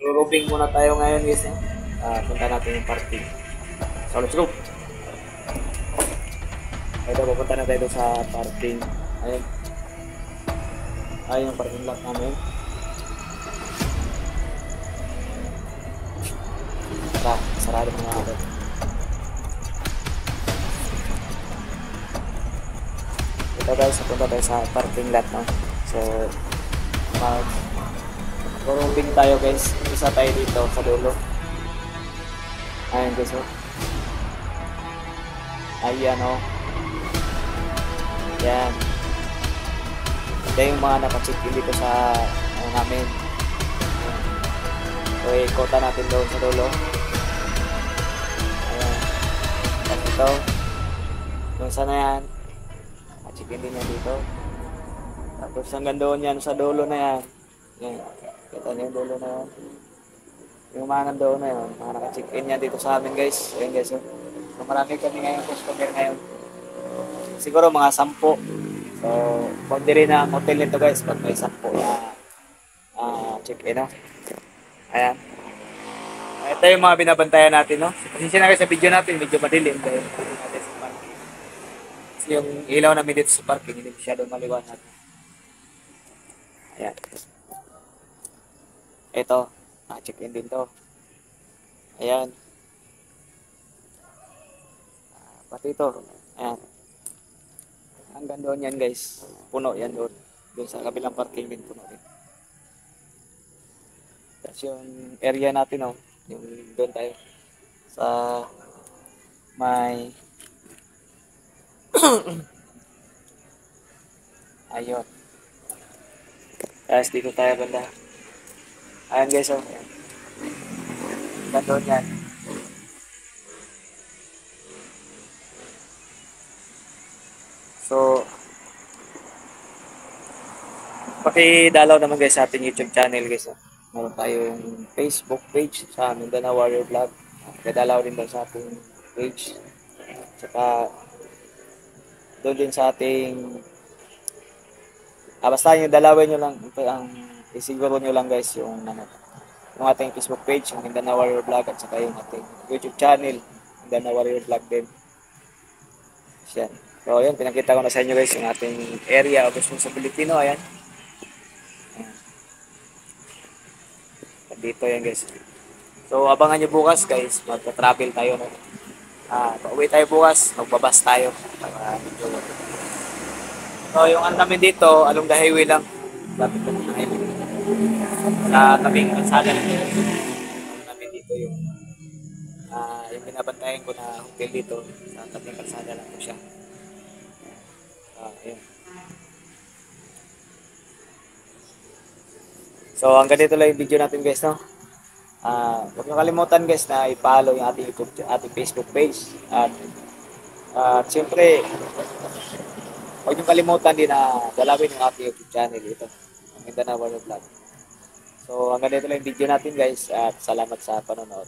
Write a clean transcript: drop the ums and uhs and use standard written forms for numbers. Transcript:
Ruruping muna tayo ngayon guys. No? Punta natin yung parking. So let's go. Ito, pupunta na tayo sa parking. Ayun. Ayun yung parking lot namin. Tara, sarado mga agad. Ito guys, punta tayo sa parking lot. No? So, ruruping tayo guys. Isa tayo dito sa dulo. Ayun guys. Oh. Ayan o. Oh. Yan. Ito yung mga nakacheck-in dito sa namin. So, ikota natin doon sa dulo. Ayan. Tapos ito. Kung saan na yan. Nakacheck-in din yan dito. Tapos hanggang doon yan sa dulo na yan. Yan. Kita niyo yung dulo na yan. Yung mga doon na yun. Mga nakacheck-in yan dito sa amin guys. Ayan guys. So, marami kami ngayon customer ngayon. Siguro mga 10. So, pwede rin na hotel nito guys pag may 10 na check-in. No? Ayan. Ito yung mga binabantayan natin. No? Pasensya na kayo sa video natin. Medyo madilim. Dahil natin sa parking. Kasi yung ilaw namin dito sa parking hindi masyadong maliwanag. Ayan. Ito. Check-in din to. Ayan. Pati ito. Ayan. Hanggang doon yan guys. Puno yan doon. Doon sa kabilang parking din puno din. Tapos yung area natin oh. Yung doon tayo. Sa may ayun. Tapos dito tayo banda. Ayan guys oh. Hanggang doon yan. So, paki-dalaw naman guys sa ating YouTube channel guys. Meron tayong Facebook page sa Mindanao Warrior Vlog. Paki-dalaw din daw sa ating page. Tsaka doon din sa ating basta yung dalawin nyo lang ang isiguro nyo lang guys yung yung ating Facebook page, yung Mindanao Warrior Vlog at saka yung ating YouTube channel, Mindanao Warrior Vlog din. Yan. So, yun, pinakita ko na sa inyo guys yung ating area of responsibility, no? Ayan. Dito yan guys. So, abangan nyo bukas guys. Magta-travel tayo, no? Pauwi tayo bukas. Magbabas tayo. So, yung ano namin dito, along the highway lang. Lapit lang ng highway. Sa tabing kalsada lang. Ano namin dito yung binabantayan ko na hotel dito. Sa tabing kalsada lang po siya. Ayan. So, hanggang dito lang yung video natin guys, no? Huwag nyo kalimutan guys na i-follow yung ating YouTube, ating Facebook page. At siyempre, huwag nyo kalimutan din na dalawin yung ating YouTube channel ito. Mindanao Warrior Vlog. So, hanggang dito lang yung video natin guys. At salamat sa panonood.